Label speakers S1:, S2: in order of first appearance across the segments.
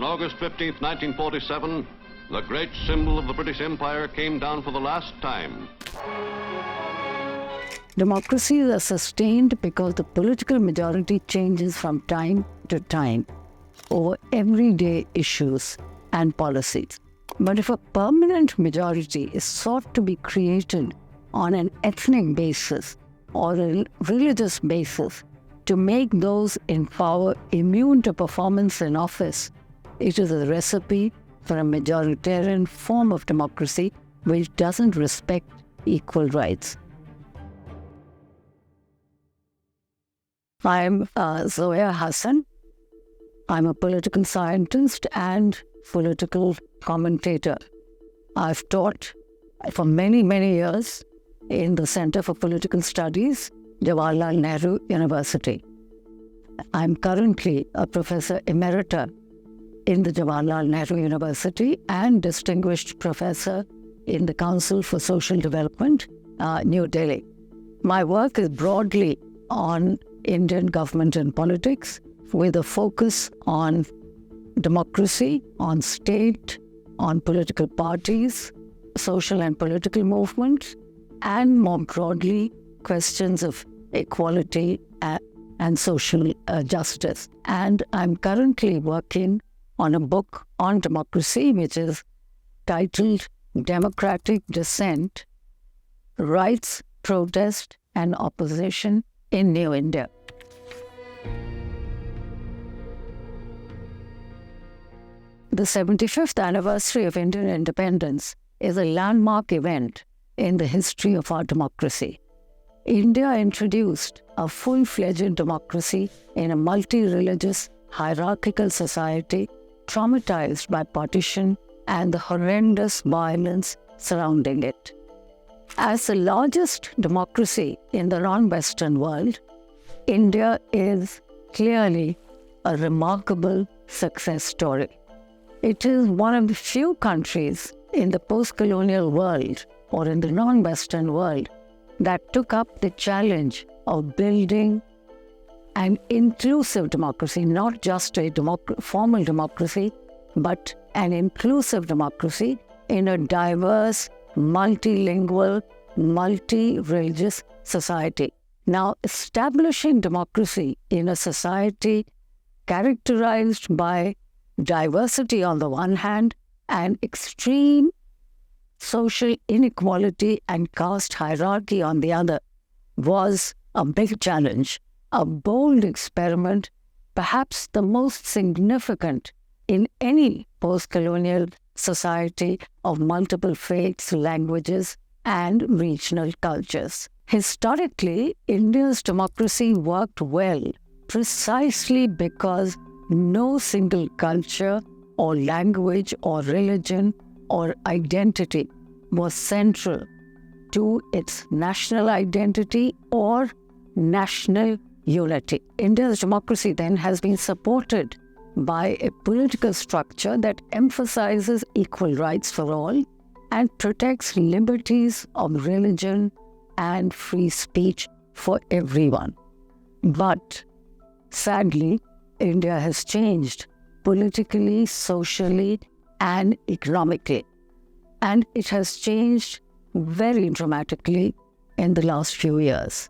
S1: August 15th, 1947, the great symbol of the British Empire came down for the last time.
S2: Democracies are sustained because the political majority changes from time to time over everyday issues and policies. But if a permanent majority is sought to be created on an ethnic basis or a religious basis to make those in power immune to performance in office, it is a recipe for a majoritarian form of democracy which doesn't respect equal rights. I'm Zoya Hasan. I'm a political scientist and political commentator. I've taught for many, many years in the Center for Political Studies, Jawaharlal Nehru University. I'm currently a Professor Emeritus in the Jawaharlal Nehru University and Distinguished Professor in the Council for Social Development, New Delhi. My work is broadly on Indian government and politics with a focus on democracy, on state, on political parties, social and political movements, and more broadly, questions of equality and social justice. And I'm currently working on a book on democracy, which is titled Democratic Dissent, Rights, Protest, and Opposition in New India. The 75th anniversary of Indian independence is a landmark event in the history of our democracy. India introduced a full-fledged democracy in a multi-religious, hierarchical society traumatized by partition and the horrendous violence surrounding it. As the largest democracy in the non-Western world, India is clearly a remarkable success story. It is one of the few countries in the post-colonial world or in the non-Western world that took up the challenge of building an inclusive democracy, not just a formal democracy, but an inclusive democracy in a diverse, multilingual, multi-religious society. Now, establishing democracy in a society characterized by diversity on the one hand and extreme social inequality and caste hierarchy on the other was a big challenge, a bold experiment, perhaps the most significant in any post-colonial society of multiple faiths, languages, and regional cultures. Historically, India's democracy worked well precisely because no single culture or language or religion or identity was central to its national identity or national unity. India's democracy then has been supported by a political structure that emphasizes equal rights for all and protects liberties of religion and free speech for everyone. But sadly, India has changed politically, socially, and economically. And it has changed very dramatically in the last few years.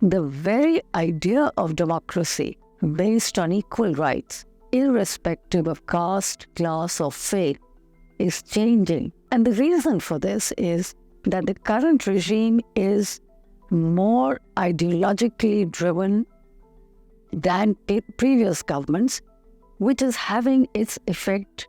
S2: The very idea of democracy based on equal rights, irrespective of caste, class, or faith, is changing. And the reason for this is that the current regime is more ideologically driven than previous governments, which is having its effect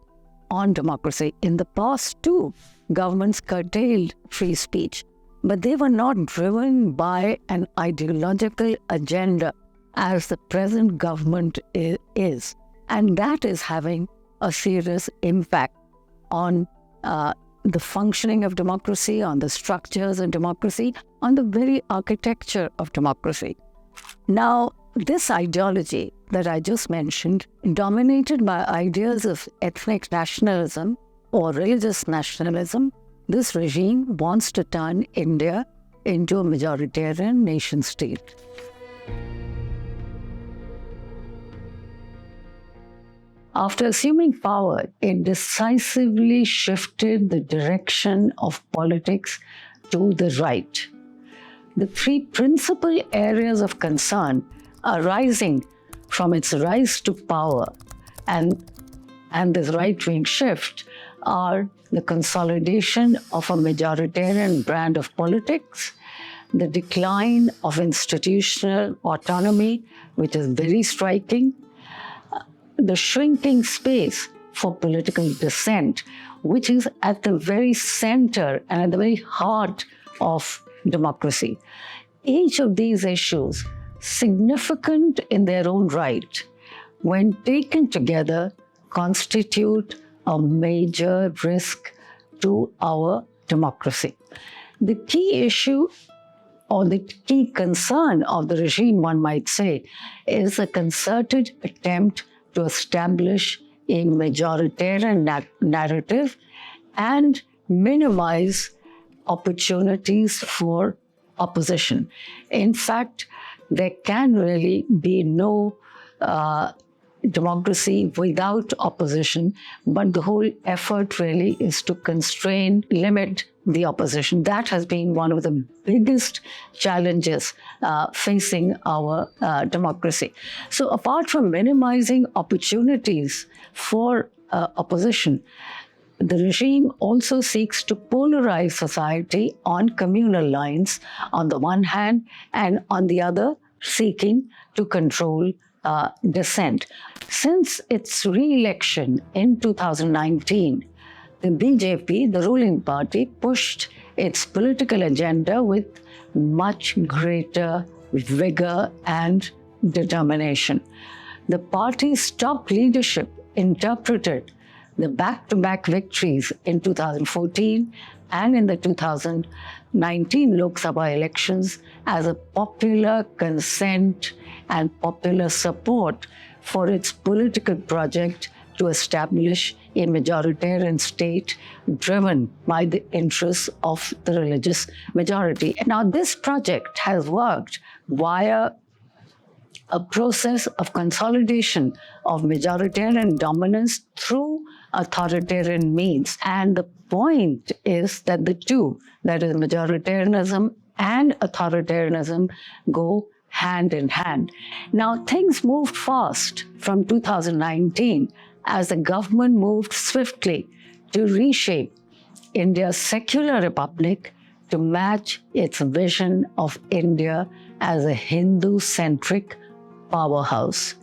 S2: on democracy. In the past, too, governments curtailed free speech, but they were not driven by an ideological agenda as the present government is. And that is having a serious impact on the functioning of democracy, on the structures of democracy, on the very architecture of democracy. Now, this ideology that I just mentioned, dominated by ideas of ethnic nationalism or religious nationalism, this regime wants to turn India into a majoritarian nation-state. After assuming power, it decisively shifted the direction of politics to the right. The three principal areas of concern arising from its rise to power and this right-wing shift are the consolidation of a majoritarian brand of politics, the decline of institutional autonomy, which is very striking, the shrinking space for political dissent, which is at the very center and at the very heart of democracy. Each of these issues, significant in their own right, when taken together, constitute a major risk to our democracy. The key issue or the key concern of the regime, one might say, is a concerted attempt to establish a majoritarian narrative and minimize opportunities for opposition. In fact, there can really be no democracy without opposition, but the whole effort really is to constrain, limit the opposition. That has been one of the biggest challenges facing our democracy. So apart from minimizing opportunities for opposition, the regime also seeks to polarize society on communal lines on the one hand, and on the other, seeking to control dissent. Since its re-election in 2019, the BJP, the ruling party, pushed its political agenda with much greater vigor and determination. The party's top leadership interpreted the back-to-back victories in 2014 and in the 2019 Lok Sabha elections as a popular consent and popular support for its political project to establish a majoritarian state driven by the interests of the religious majority. Now, this project has worked via a process of consolidation of majoritarian dominance through authoritarian means. And the point is that the two, that is majoritarianism and authoritarianism, go hand in hand. Now, things moved fast from 2019 as the government moved swiftly to reshape India's secular republic to match its vision of India as a Hindu-centric powerhouse,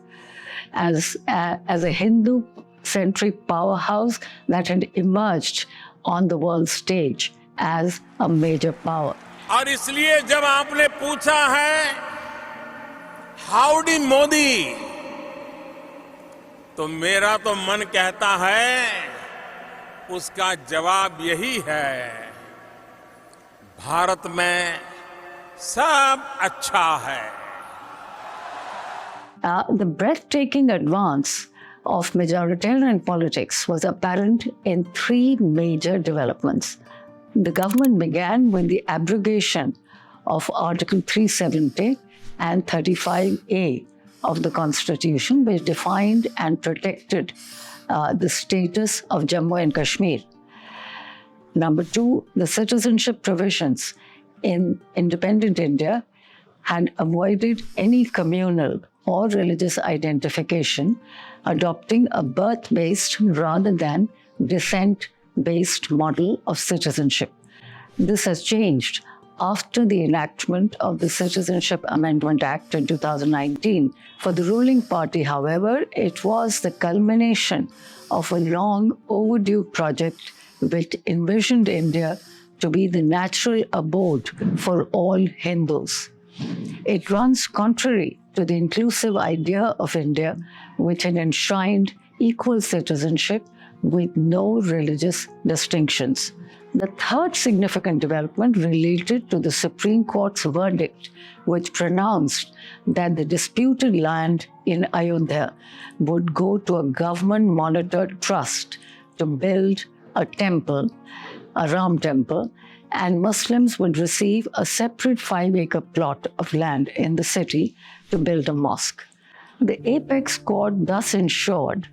S2: as a Hindu-centric powerhouse that had emerged on the world stage as a major power.
S3: और इसलिए जब आपने पूछा है howdy Modi, तो मेरा तो मन कहता है उसका जवाब यही है, भारत में सब अच्छा है.
S2: The breathtaking advance of majoritarian politics was apparent in three major developments. The government began with the abrogation of Article 370 and 35A of the Constitution, which defined and protected the status of Jammu and Kashmir. Number two, the citizenship provisions in independent India had avoided any communal or religious identification, adopting a birth-based rather than descent-based model of citizenship. This has changed after the enactment of the Citizenship Amendment Act in 2019. For the ruling party, however, it was the culmination of a long overdue project which envisioned India to be the natural abode for all Hindus. It runs contrary to the inclusive idea of India, which had enshrined equal citizenship with no religious distinctions. The third significant development related to the Supreme Court's verdict, which pronounced that the disputed land in Ayodhya would go to a government-monitored trust to build a temple, a Ram temple, and Muslims would receive a separate 5-acre plot of land in the city to build a mosque. The apex court thus ensured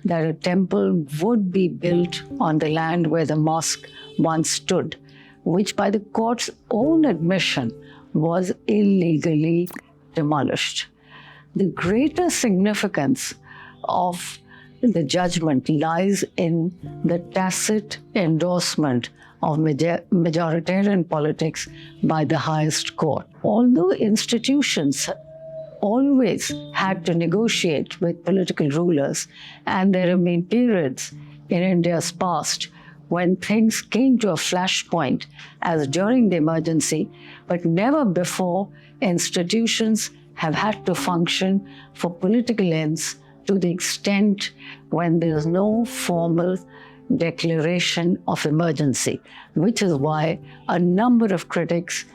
S2: that a temple would be built on the land where the mosque once stood, which by the court's own admission was illegally demolished. The greater significance of the judgment lies in the tacit endorsement of majoritarian politics by the highest court. Although institutions always had to negotiate with political rulers, and there have been periods in India's past when things came to a flashpoint, as during the emergency, but never before institutions have had to function for political ends to the extent when there is no formal declaration of emergency, which is why a number of critics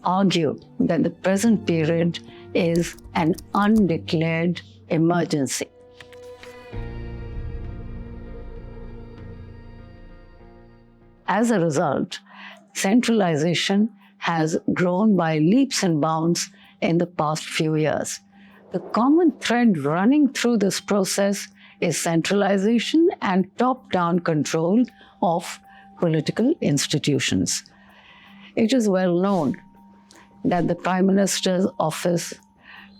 S2: argue that the present period is an undeclared emergency. As a result, centralization has grown by leaps and bounds in the past few years. The common thread running through this process is centralization and top-down control of political institutions. It is well known that the Prime Minister's office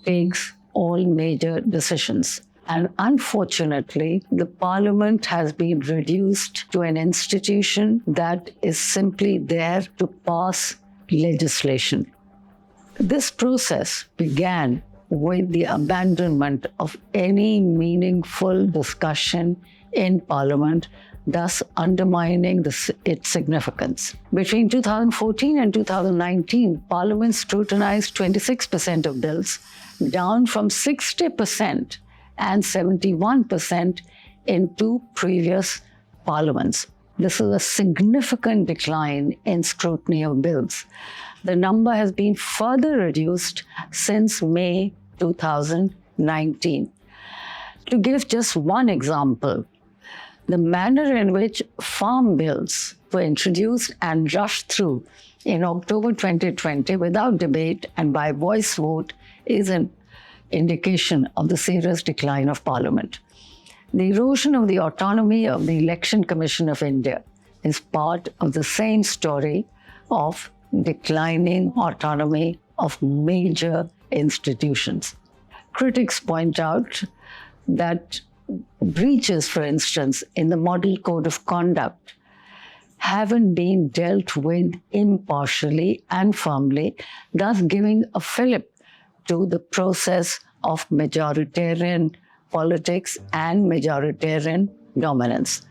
S2: takes all major decisions. And unfortunately, the Parliament has been reduced to an institution that is simply there to pass legislation. This process began with the abandonment of any meaningful discussion in Parliament, thus undermining its significance. Between 2014 and 2019, Parliament scrutinized 26% of bills, down from 60% and 71% in two previous parliaments. This is a significant decline in scrutiny of bills. The number has been further reduced since May 2019. To give just one example, the manner in which farm bills were introduced and rushed through in October 2020 without debate and by voice vote is an indication of the serious decline of Parliament. The erosion of the autonomy of the Election Commission of India is part of the same story of declining autonomy of major institutions. Critics point out that breaches, for instance, in the Model Code of Conduct haven't been dealt with impartially and firmly, thus giving a fillip to the process of majoritarian politics and majoritarian dominance.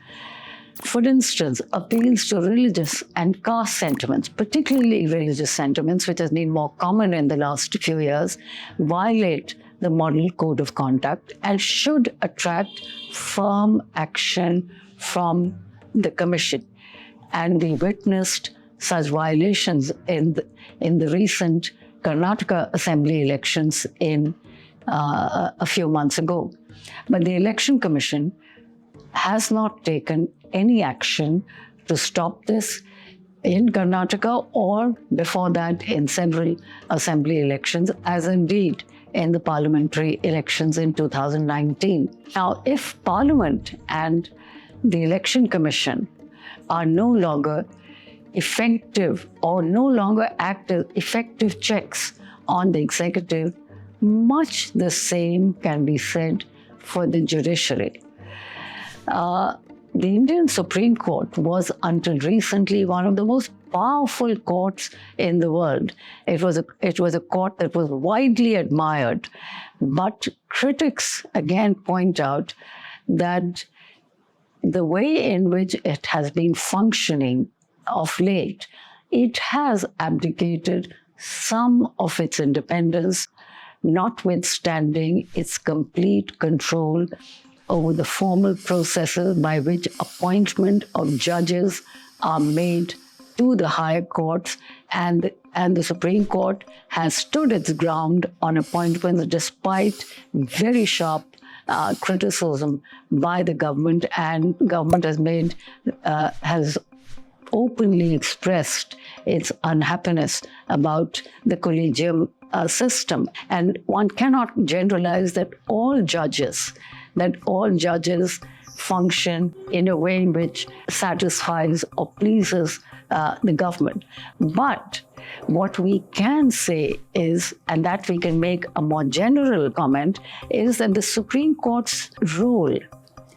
S2: For instance, appeals to religious and caste sentiments, particularly religious sentiments, which has been more common in the last few years, violate the Model Code of Conduct and should attract firm action from the Commission. And we witnessed such violations in the recent Karnataka Assembly elections a few months ago. But the Election Commission has not taken any action to stop this in Karnataka or before that in several Assembly elections, as indeed in the parliamentary elections in 2019. Now, if Parliament and the Election Commission are no longer effective or no longer act as effective checks on the executive, much the same can be said for the judiciary. The Indian Supreme Court was until recently one of the most powerful courts in the world. It was a court that was widely admired, but critics again point out that the way in which it has been functioning of late, it has abdicated some of its independence, notwithstanding its complete control over the formal processes by which appointment of judges are made to the higher courts, and the Supreme Court has stood its ground on appointments despite very sharp criticism by the government, and government has openly expressed its unhappiness about the collegium system. And one cannot generalize that all judges that all judges function in a way which satisfies or pleases the government. But what we can say is, and that we can make a more general comment, is that the Supreme Court's role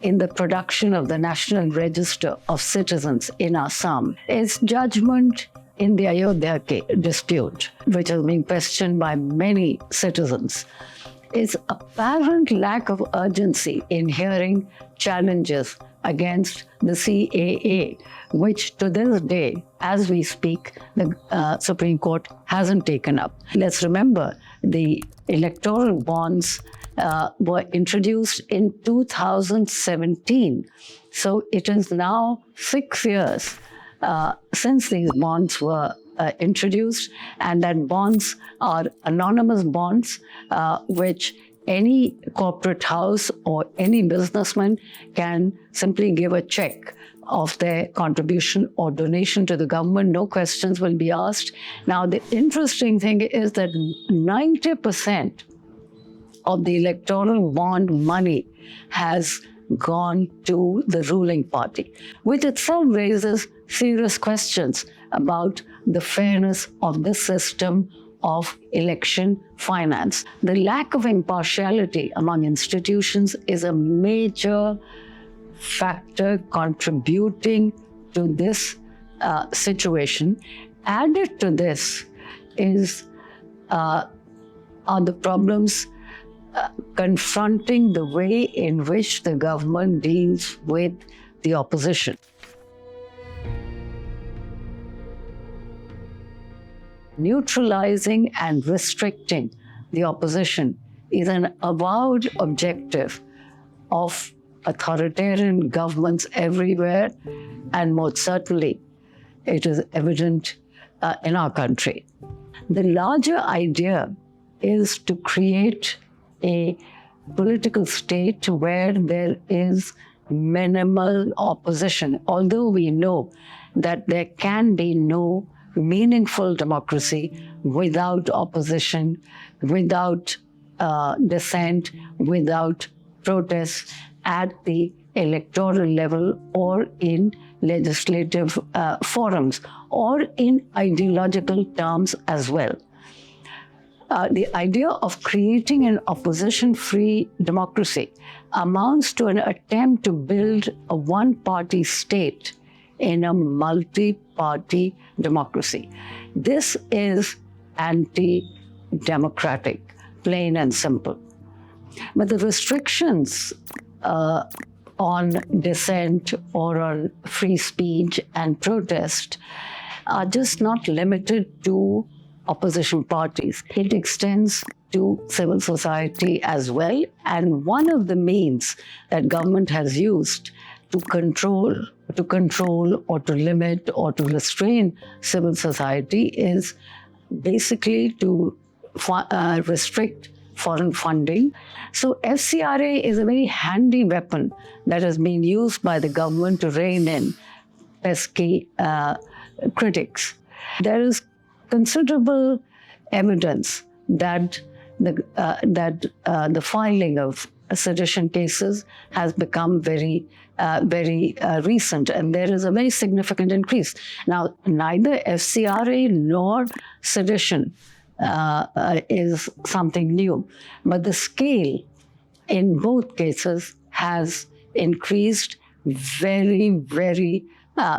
S2: in the production of the National Register of Citizens in Assam is judgment in the Ayodhya dispute, which has been questioned by many citizens. Is apparent lack of urgency in hearing challenges against the CAA, which to this day, as we speak, the Supreme Court hasn't taken up. Let's remember, the electoral bonds were introduced in 2017. So it is now 6 years since these bonds were introduced, and that bonds are anonymous bonds which any corporate house or any businessman can simply give a check of their contribution or donation to the government. No questions will be asked. Now, the interesting thing is that 90% of the electoral bond money has gone to the ruling party, which itself raises serious questions about the fairness of the system of election finance. The lack of impartiality among institutions is a major factor contributing to this situation. Added to this are the problems confronting the way in which the government deals with the opposition. Neutralizing and restricting the opposition is an avowed objective of authoritarian governments everywhere, and most certainly it is evident in our country. The larger idea is to create a political state where there is minimal opposition, although we know that there can be no meaningful democracy without opposition, without dissent, without protest at the electoral level or in legislative forums or in ideological terms as well. The idea of creating an opposition-free democracy amounts to an attempt to build a one-party state in a multi-party democracy. This is anti-democratic, plain and simple. But the restrictions on dissent or on free speech and protest are just not limited to opposition parties. It extends to civil society as well. And one of the means that government has used to control or to limit or to restrain civil society is basically to restrict foreign funding. So FCRA is a very handy weapon that has been used by the government to rein in pesky critics. There is considerable evidence that the filing of sedition cases has become very recent, and there is a very significant increase. Now, neither FCRA nor sedition is something new, but the scale in both cases has increased very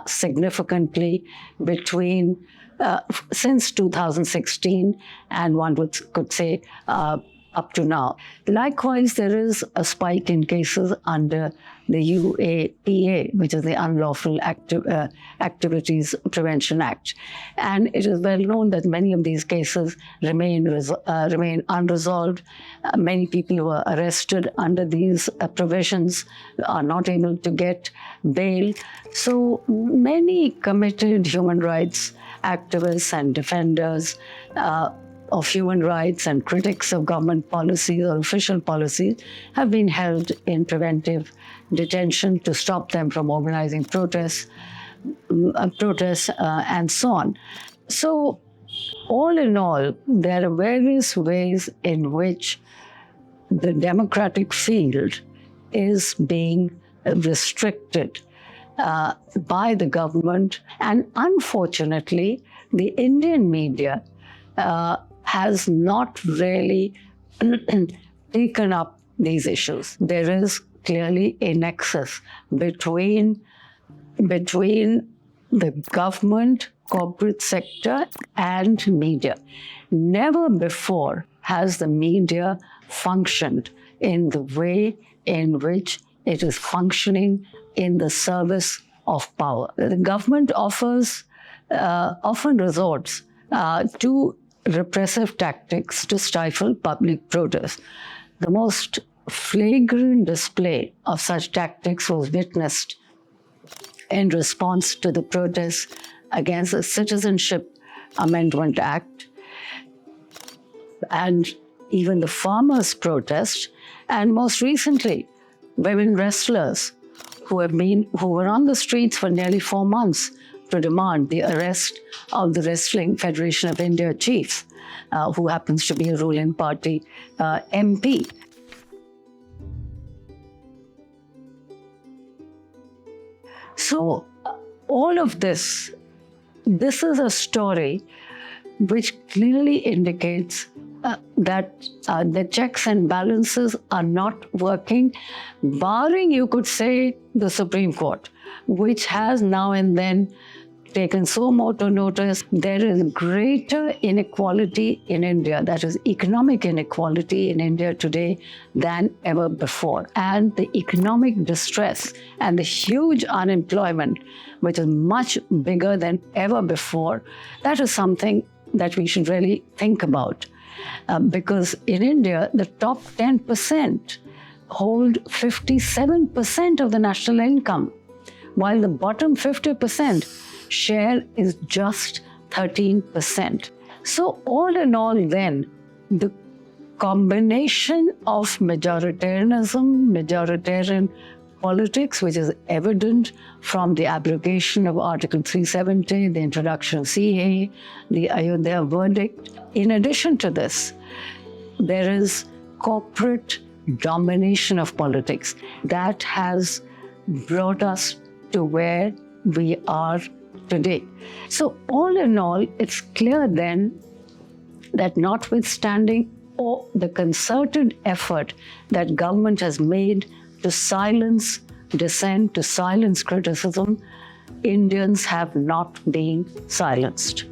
S2: significantly since 2016, and one could say up to now. Likewise, there is a spike in cases under the UAPA, which is the Unlawful Activities Prevention Act. And it is well known that many of these cases remain unresolved. Many people who are arrested under these provisions are not able to get bail. So many committed human rights activists and defenders of human rights and critics of government policies or official policies have been held in preventive detention to stop them from organizing protests and so on. So all in all, there are various ways in which the democratic field is being restricted by the government. And unfortunately, the Indian media has not really taken up these issues. There is clearly a nexus between the government, corporate sector, and media. Never before has the media functioned in the way in which it is functioning in the service of power. The government often resorts to repressive tactics to stifle public protest. The most flagrant display of such tactics was witnessed in response to the protests against the Citizenship Amendment Act and even the farmers' protest, and most recently, women wrestlers who were on the streets for nearly 4 months to demand the arrest of the Wrestling Federation of India chief, who happens to be a ruling party MP. So all of this is a story which clearly indicates that the checks and balances are not working, barring, you could say, the Supreme Court, which has now and then taken so much notice. There is greater inequality in India, that is economic inequality in India today than ever before. And the economic distress and the huge unemployment, which is much bigger than ever before, that is something that we should really think about. Because in India, the top 10% hold 57% of the national income, while the bottom 50% share is just 13%. So all in all then, the combination of majoritarian politics, which is evident from the abrogation of Article 370, the introduction of CA, the Ayodhya verdict. In addition to this, there is corporate domination of politics that has brought us to where we are today. So all in all, it's clear then that notwithstanding all the concerted effort that government has made to silence dissent, to silence criticism, Indians have not been silenced.